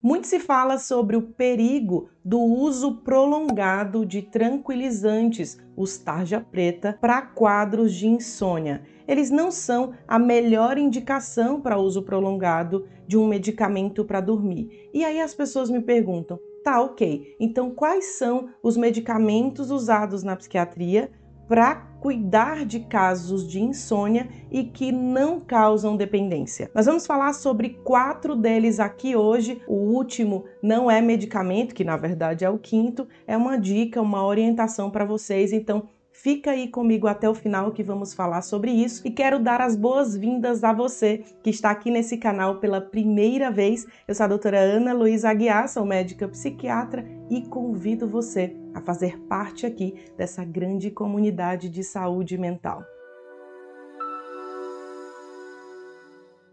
Muito se fala sobre o perigo do uso prolongado de tranquilizantes, os tarja preta, para quadros de insônia. Eles não são a melhor indicação para uso prolongado de um medicamento para dormir. E aí as pessoas me perguntam, tá, ok, então quais são os medicamentos usados na psiquiatria para cuidar de casos de insônia e que não causam dependência? Nós vamos falar sobre 4 deles aqui hoje. O último não é medicamento, que na verdade é o 5º, é uma dica, uma orientação para vocês, então fica aí comigo até o final que vamos falar sobre isso. E quero dar as boas-vindas a você que está aqui nesse canal pela primeira vez. Eu sou a doutora Ana Luísa Aguiar, sou médica psiquiatra e convido você a fazer parte aqui dessa grande comunidade de saúde mental.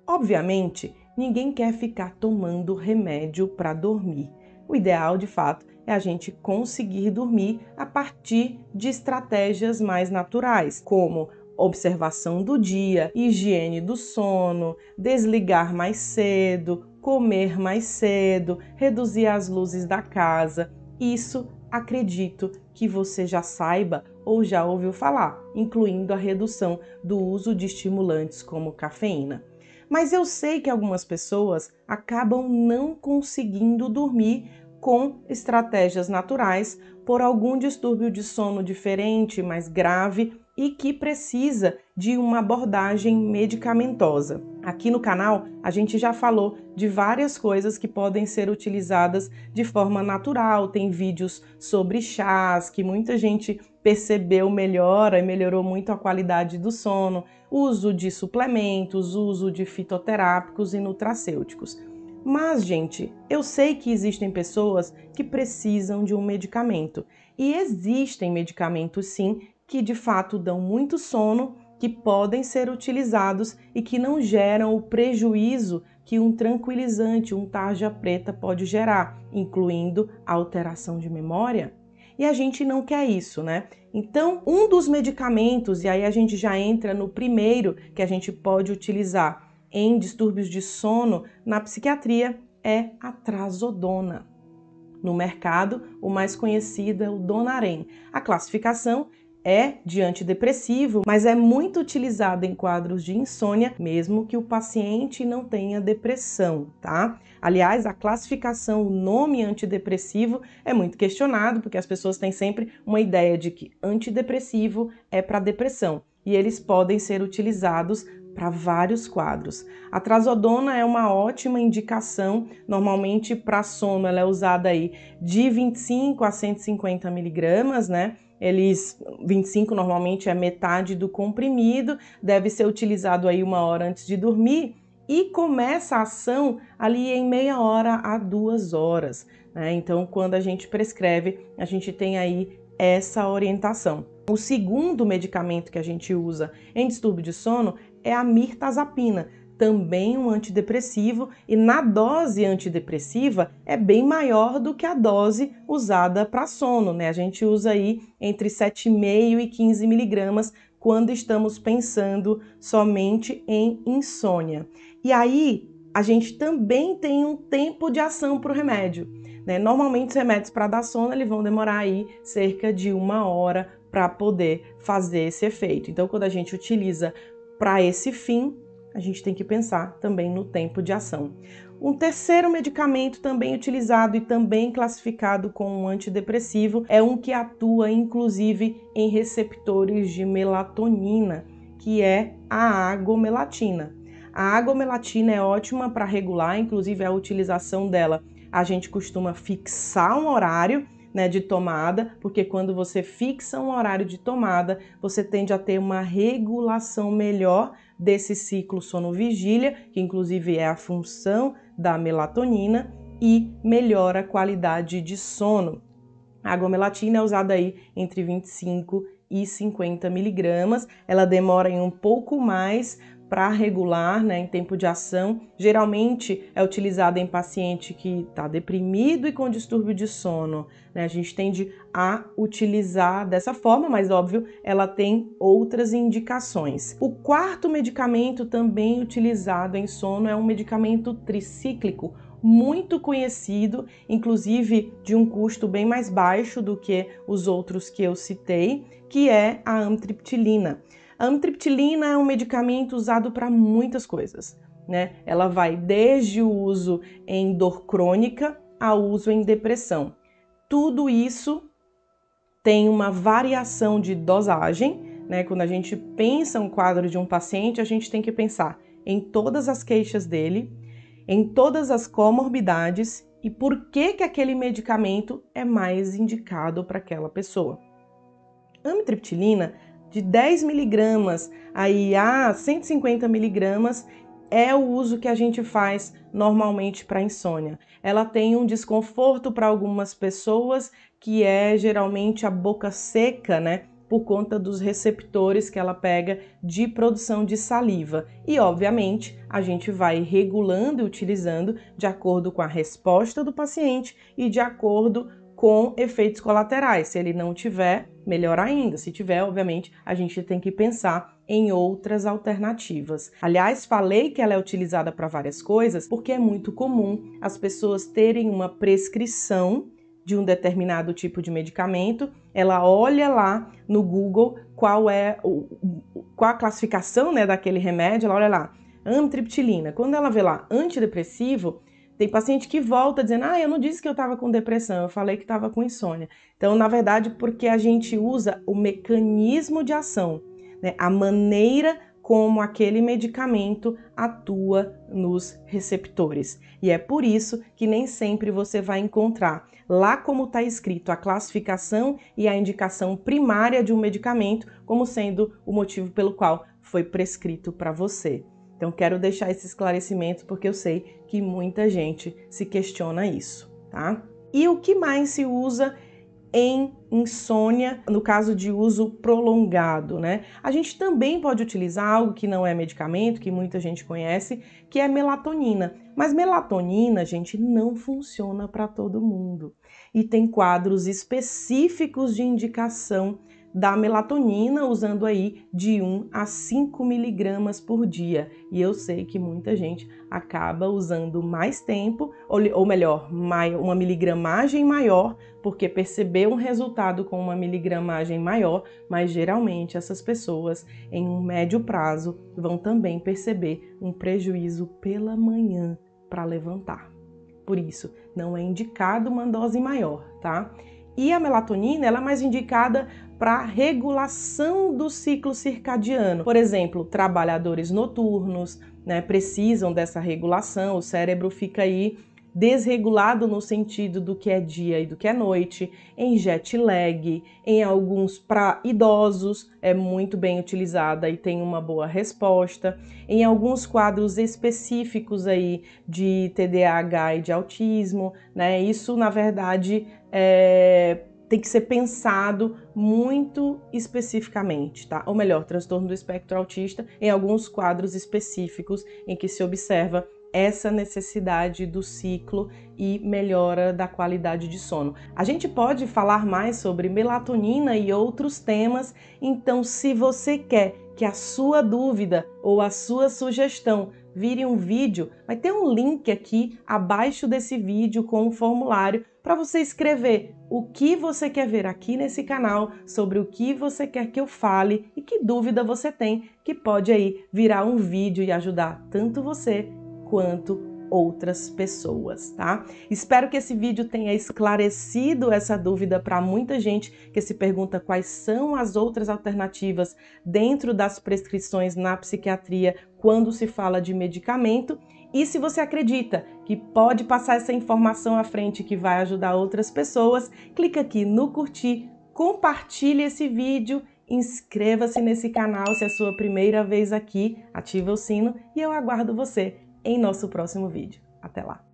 Obviamente, ninguém quer ficar tomando remédio para dormir. O ideal, de fato, é a gente conseguir dormir a partir de estratégias mais naturais, como observação do dia, higiene do sono, desligar mais cedo, comer mais cedo, reduzir as luzes da casa. Isso acredito que você já saiba ou já ouviu falar, incluindo a redução do uso de estimulantes como cafeína. Mas eu sei que algumas pessoas acabam não conseguindo dormir com estratégias naturais por algum distúrbio de sono diferente, mais grave e que precisa de uma abordagem medicamentosa. Aqui no canal a gente já falou de várias coisas que podem ser utilizadas de forma natural. Tem vídeos sobre chás que muita gente percebeu melhora e melhorou muito a qualidade do sono, uso de suplementos, uso de fitoterápicos e nutracêuticos. Mas, gente, eu sei que existem pessoas que precisam de um medicamento. E existem medicamentos, sim, que de fato dão muito sono, que podem ser utilizados e que não geram o prejuízo que um tranquilizante, um tarja preta pode gerar, incluindo a alteração de memória. E a gente não quer isso, né? Então, um dos medicamentos, e aí a gente já entra no primeiro que a gente pode utilizar em distúrbios de sono na psiquiatria, é a trazodona. No mercado, o mais conhecido é o Donarém. A classificação é de antidepressivo, mas é muito utilizado em quadros de insônia, mesmo que o paciente não tenha depressão, tá? Aliás, a classificação, o nome antidepressivo é muito questionado, porque as pessoas têm sempre uma ideia de que antidepressivo é para depressão, e eles podem ser utilizados para vários quadros. A trazodona é uma ótima indicação, normalmente para sono ela é usada aí de 25 a 150 miligramas, né? 25 normalmente é metade do comprimido, deve ser utilizado aí 1 hora antes de dormir e começa a ação ali em meia hora a 2 horas, né? Então, quando a gente prescreve, a gente tem aí essa orientação. O segundo medicamento que a gente usa em distúrbio de sono é a mirtazapina, também um antidepressivo, e na dose antidepressiva é bem maior do que a dose usada para sono, né? A gente usa aí entre 7,5 e 15 miligramas quando estamos pensando somente em insônia. E aí a gente também tem um tempo de ação para o remédio, né? Normalmente os remédios para dar sono eles vão demorar aí cerca de 1 hora para poder fazer esse efeito. Então, quando a gente utiliza para esse fim, a gente tem que pensar também no tempo de ação. Um terceiro medicamento também utilizado e também classificado como um antidepressivo é um que atua inclusive em receptores de melatonina, que é a agomelatina. A agomelatina é ótima para regular, inclusive a utilização dela, a gente costuma fixar um horário, né, de tomada, porque quando você fixa um horário de tomada, você tende a ter uma regulação melhor desse ciclo sono-vigília, que inclusive é a função da melatonina, e melhora a qualidade de sono. A agomelatina é usada aí entre 25 e 50 miligramas, ela demora em um pouco mais para regular, né, em tempo de ação. Geralmente é utilizada em paciente que está deprimido e com distúrbio de sono, né? A gente tende a utilizar dessa forma, mas óbvio, ela tem outras indicações. O quarto medicamento também utilizado em sono é um medicamento tricíclico, muito conhecido, inclusive de um custo bem mais baixo do que os outros que eu citei, que é a amitriptilina. A amitriptilina é um medicamento usado para muitas coisas, né? Ela vai desde o uso em dor crônica ao uso em depressão. Tudo isso tem uma variação de dosagem, né? Quando a gente pensa um quadro de um paciente, a gente tem que pensar em todas as queixas dele, em todas as comorbidades e por que aquele medicamento é mais indicado para aquela pessoa. Amitriptilina de 10 miligramas a 150 miligramas é o uso que a gente faz normalmente para insônia. Ela tem um desconforto para algumas pessoas que é geralmente a boca seca, né? Por conta dos receptores que ela pega de produção de saliva. E, obviamente, a gente vai regulando e utilizando de acordo com a resposta do paciente e de acordo com efeitos colaterais. Se ele não tiver, melhor ainda. Se tiver, obviamente, a gente tem que pensar em outras alternativas. Aliás, falei que ela é utilizada para várias coisas porque é muito comum as pessoas terem uma prescrição de um determinado tipo de medicamento, ela olha lá no Google qual a classificação, né, daquele remédio, ela olha lá, amitriptilina. Quando ela vê lá antidepressivo, tem paciente que volta dizendo, eu não disse que eu estava com depressão, eu falei que estava com insônia. Então, na verdade, porque a gente usa o mecanismo de ação, né, a maneira como aquele medicamento atua nos receptores. E é por isso que nem sempre você vai encontrar lá como está escrito a classificação e a indicação primária de um medicamento como sendo o motivo pelo qual foi prescrito para você. Então, quero deixar esse esclarecimento porque eu sei que muita gente se questiona isso, tá? E o que mais se usa em insônia, no caso de uso prolongado, né? A gente também pode utilizar algo que não é medicamento, que muita gente conhece, que é melatonina. Mas melatonina, gente, não funciona para todo mundo. E tem quadros específicos de indicação da melatonina, usando aí de 1 a 5 miligramas por dia. E eu sei que muita gente acaba usando mais tempo, ou melhor, uma miligramagem maior, porque percebeu um resultado com uma miligramagem maior, mas geralmente essas pessoas, em um médio prazo, vão também perceber um prejuízo pela manhã para levantar. Por isso, não é indicado uma dose maior, tá? E a melatonina, ela é mais indicada para regulação do ciclo circadiano. Por exemplo, trabalhadores noturnos, né, precisam dessa regulação, o cérebro fica aí desregulado no sentido do que é dia e do que é noite, em jet lag, em alguns para idosos é muito bem utilizada e tem uma boa resposta, em alguns quadros específicos aí de TDAH e de autismo, né? Isso na verdade tem que ser pensado muito especificamente, tá? Ou melhor, transtorno do espectro autista, em alguns quadros específicos em que se observa essa necessidade do ciclo e melhora da qualidade de sono. A gente pode falar mais sobre melatonina e outros temas, então se você quer que a sua dúvida ou a sua sugestão vire um vídeo, vai ter um link aqui abaixo desse vídeo com um formulário para você escrever o que você quer ver aqui nesse canal, sobre o que você quer que eu fale e que dúvida você tem, que pode aí virar um vídeo e ajudar tanto você quanto outras pessoas, tá? Espero que esse vídeo tenha esclarecido essa dúvida para muita gente que se pergunta quais são as outras alternativas dentro das prescrições na psiquiatria quando se fala de medicamento. E se você acredita que pode passar essa informação à frente que vai ajudar outras pessoas, clica aqui no curtir, compartilhe esse vídeo, inscreva-se nesse canal se é a sua primeira vez aqui, ativa o sino e eu aguardo você em nosso próximo vídeo. Até lá!